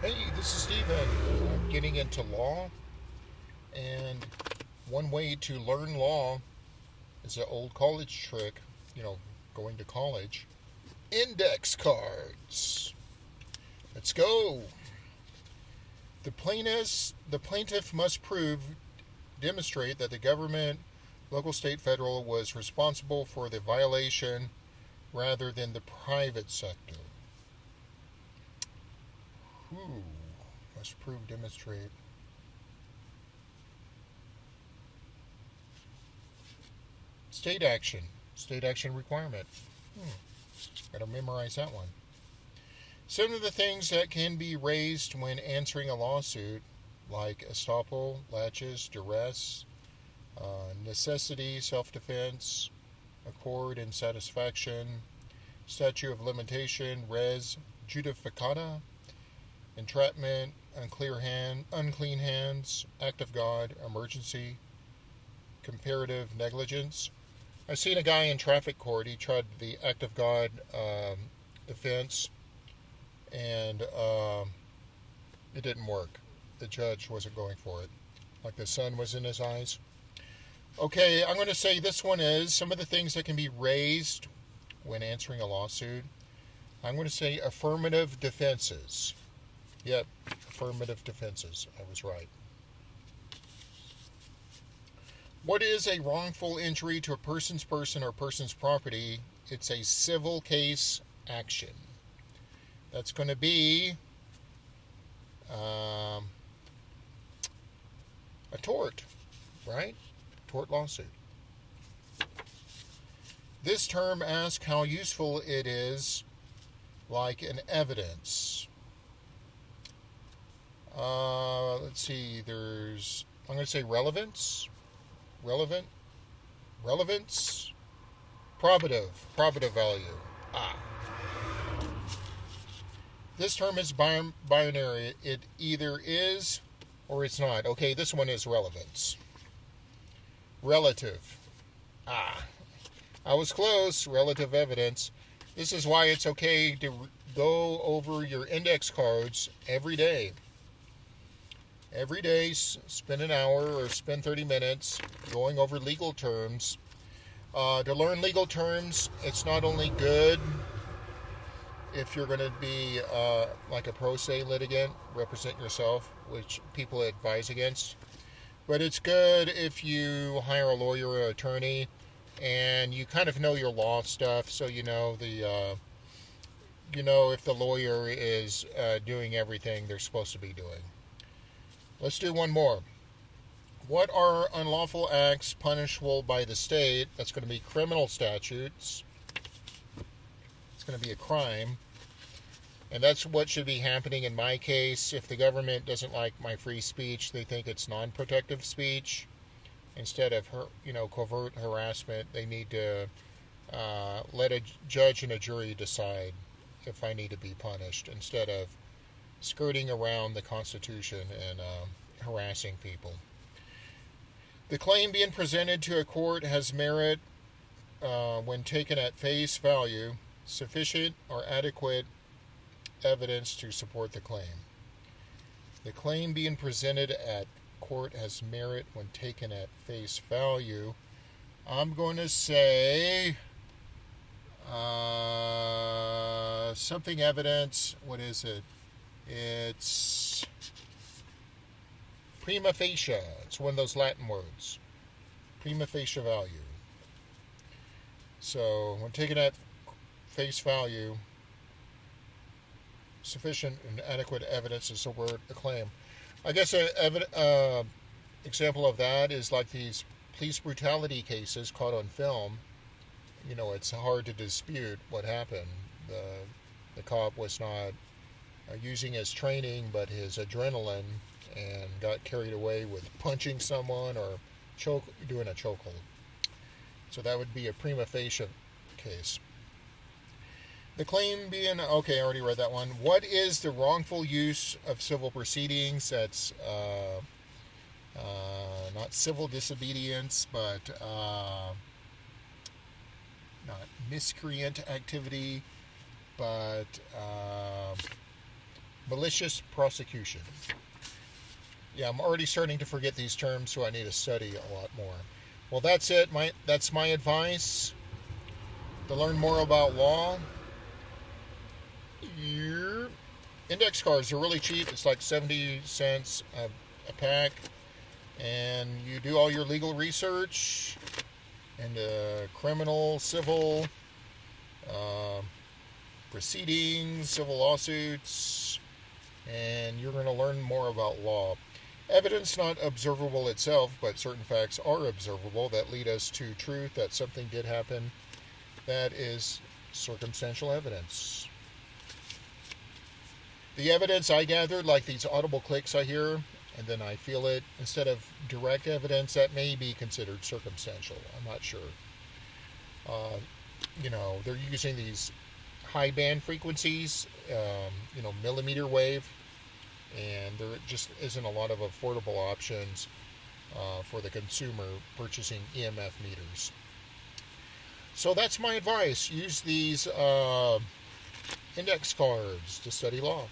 Hey, this is Steven. I'm getting into law, and one way to learn law is an old college trick, you know, going to college. Index cards. Let's go. The plaintiff must demonstrate that the government, local, state, federal, was responsible for the violation rather than the private sector. Who must demonstrate. State action. State action requirement. Gotta memorize that one. Some of the things that can be raised when answering a lawsuit, like estoppel, laches, duress, necessity, self defense, accord and satisfaction, statute of limitation, res judicata, entrapment, unclean hands, act of God, emergency, comparative negligence. I've seen a guy in traffic court. He tried the act of God defense, and it didn't work. The judge wasn't going for it. Like the sun was in his eyes. Okay, I'm going to say this one is some of the things that can be raised when answering a lawsuit. I'm going to say affirmative defenses. Yep, affirmative defenses. I was right. What is a wrongful injury to a person's person or person's property? It's a civil case action. That's going to be a tort, right? Tort lawsuit. This term asks how useful it is, like an evidence. Let's see, I'm going to say relevance. Relevance, probative value. This term is binary. It either is or it's not. Okay, this one is relevance. Relative. I was close. Relative evidence. This is why it's okay to go over your index cards every day. Every day, spend an hour or spend 30 minutes going over legal terms. To learn legal terms, it's not only good if you're going to be like a pro se litigant, represent yourself, which people advise against, but it's good if you hire a lawyer or attorney and you kind of know your law stuff, so you know if the lawyer is doing everything they're supposed to be doing. Let's do one more. What are unlawful acts punishable by the state? That's going to be criminal statutes. It's going to be a crime. And that's what should be happening in my case. If the government doesn't like my free speech, they think it's non-protective speech. Instead of covert harassment, they need to let a judge and a jury decide if I need to be punished, instead of skirting around the Constitution and harassing people. The claim being presented to a court has merit when taken at face value, sufficient or adequate evidence to support the claim. The claim being presented at court has merit when taken at face value. I'm going to say something evidence. What is it? It's prima facie. It's one of those Latin words. Prima facie value. So, when taken at face value, sufficient and adequate evidence is the word, a claim. I guess an example of that is like these police brutality cases caught on film. It's hard to dispute what happened. The cop was not using his training, but his adrenaline, and got carried away with punching someone or doing a chokehold. So that would be a prima facie case. The claim being, okay, I already read that one. What is the wrongful use of civil proceedings? That's not civil disobedience, but not miscreant activity, but Malicious prosecution. Yeah, I'm already starting to forget these terms, so I need to study a lot more. Well, that's it. That's my advice. To learn more about law, your index cards are really cheap. It's like 70 cents a pack. And you do all your legal research and criminal, civil proceedings, civil lawsuits, and you're going to learn more about law. Evidence not observable itself, but certain facts are observable that lead us to truth that something did happen. That is circumstantial evidence. The evidence I gathered, like these audible clicks I hear, and then I feel it, instead of direct evidence, that may be considered circumstantial. I'm not sure. They're using these high band frequencies, millimeter wave, and there just isn't a lot of affordable options for the consumer purchasing EMF meters. So that's my advice. Use these index cards to study law.